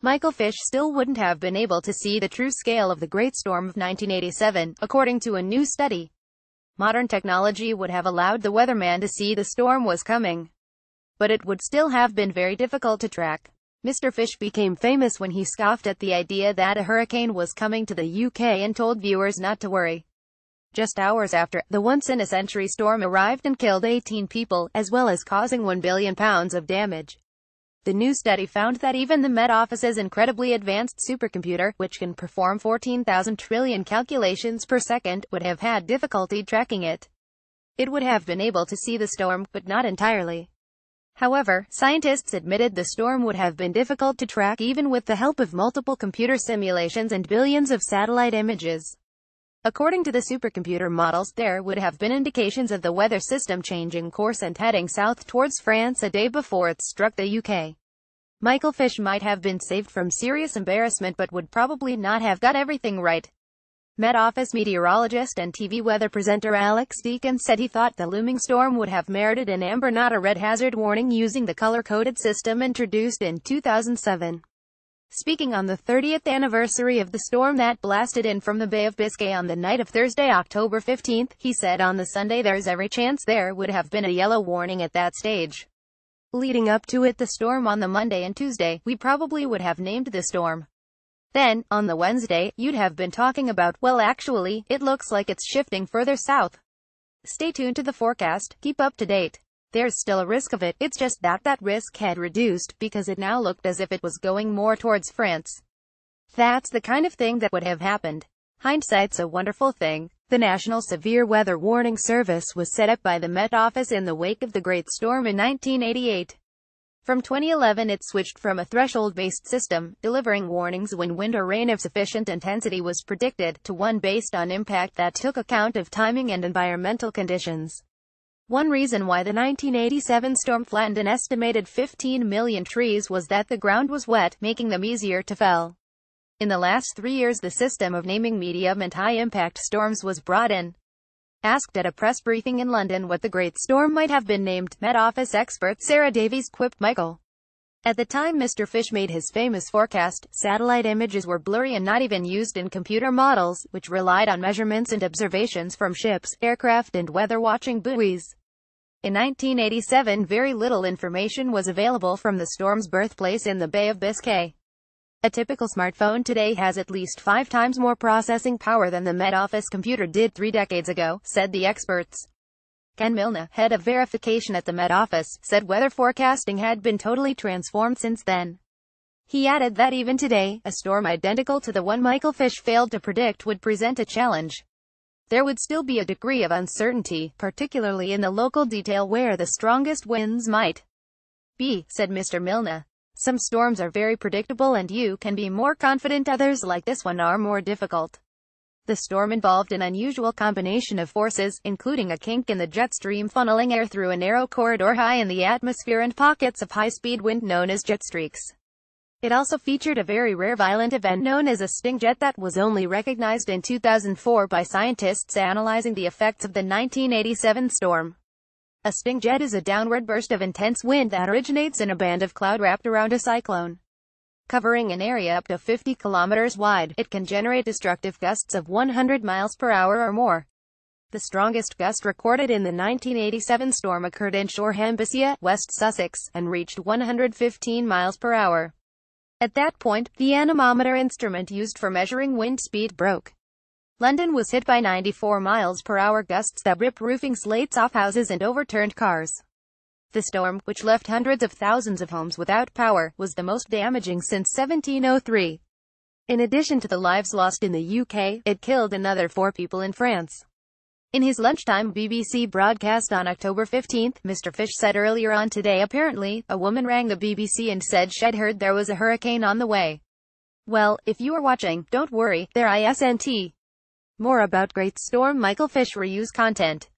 Michael Fish still wouldn't have been able to see the true scale of the Great Storm of 1987, according to a new study. Modern technology would have allowed the weatherman to see the storm was coming, but it would still have been very difficult to track. Mr. Fish became famous when he scoffed at the idea that a hurricane was coming to the UK and told viewers not to worry. Just hours after, the once-in-a-century storm arrived and killed 18 people, as well as causing £1 billion of damage. The new study found that even the Met Office's incredibly advanced supercomputer, which can perform 14,000 trillion calculations per second, would have had difficulty tracking it. It would have been able to see the storm, but not entirely. However, scientists admitted the storm would have been difficult to track even with the help of multiple computer simulations and billions of satellite images. According to the supercomputer models, there would have been indications of the weather system changing course and heading south towards France a day before it struck the UK. Michael Fish might have been saved from serious embarrassment but would probably not have got everything right. Met Office meteorologist and TV weather presenter Alex Deakin said he thought the looming storm would have merited an amber, not a red hazard warning using the color-coded system introduced in 2007. Speaking on the 30th anniversary of the storm that blasted in from the Bay of Biscay on the night of Thursday, October 15, he said on the Sunday there's every chance there would have been a yellow warning at that stage. Leading up to it, the storm on the Monday and Tuesday, we probably would have named the storm. Then, on the Wednesday, you'd have been talking about, well actually, it looks like it's shifting further south. Stay tuned to the forecast, keep up to date. There's still a risk of it, it's just that risk had reduced, because it now looked as if it was going more towards France. That's the kind of thing that would have happened. Hindsight's a wonderful thing. The National Severe Weather Warning Service was set up by the Met Office in the wake of the Great Storm in 1988. From 2011 it switched from a threshold-based system, delivering warnings when wind or rain of sufficient intensity was predicted, to one based on impact that took account of timing and environmental conditions. One reason why the 1987 storm flattened an estimated 15 million trees was that the ground was wet, making them easier to fell. In the last 3 years the system of naming medium and high-impact storms was brought in. Asked at a press briefing in London what the Great Storm might have been named, Met Office expert Sarah Davies quipped, "Michael." At the time Mr. Fish made his famous forecast, satellite images were blurry and not even used in computer models, which relied on measurements and observations from ships, aircraft and weather-watching buoys. In 1987 very little information was available from the storm's birthplace in the Bay of Biscay. A typical smartphone today has at least 5 times more processing power than the Met Office computer did 3 decades ago, said the experts. Ken Milne, head of verification at the Met Office, said weather forecasting had been totally transformed since then. He added that even today, a storm identical to the one Michael Fish failed to predict would present a challenge. There would still be a degree of uncertainty, particularly in the local detail where the strongest winds might be, said Mr. Milne. Some storms are very predictable and you can be more confident, others like this one are more difficult. The storm involved an unusual combination of forces, including a kink in the jet stream funneling air through a narrow corridor high in the atmosphere and pockets of high-speed wind known as jet streaks. It also featured a very rare violent event known as a sting jet that was only recognized in 2004 by scientists analyzing the effects of the 1987 storm. A sting jet is a downward burst of intense wind that originates in a band of cloud wrapped around a cyclone. Covering an area up to 50 kilometers wide, it can generate destructive gusts of 100 miles per hour or more. The strongest gust recorded in the 1987 storm occurred in Shoreham, West Sussex, and reached 115 miles per hour. At that point, the anemometer instrument used for measuring wind speed broke. London was hit by 94 miles per hour gusts that ripped roofing slates off houses and overturned cars. The storm, which left hundreds of thousands of homes without power, was the most damaging since 1703. In addition to the lives lost in the UK, it killed another 4 people in France. In his lunchtime BBC broadcast on October 15, Mr. Fish said earlier on today apparently, a woman rang the BBC and said she'd heard there was a hurricane on the way. Well, if you are watching, don't worry, there isn't. More about Great Storm Michael Fish reuse content.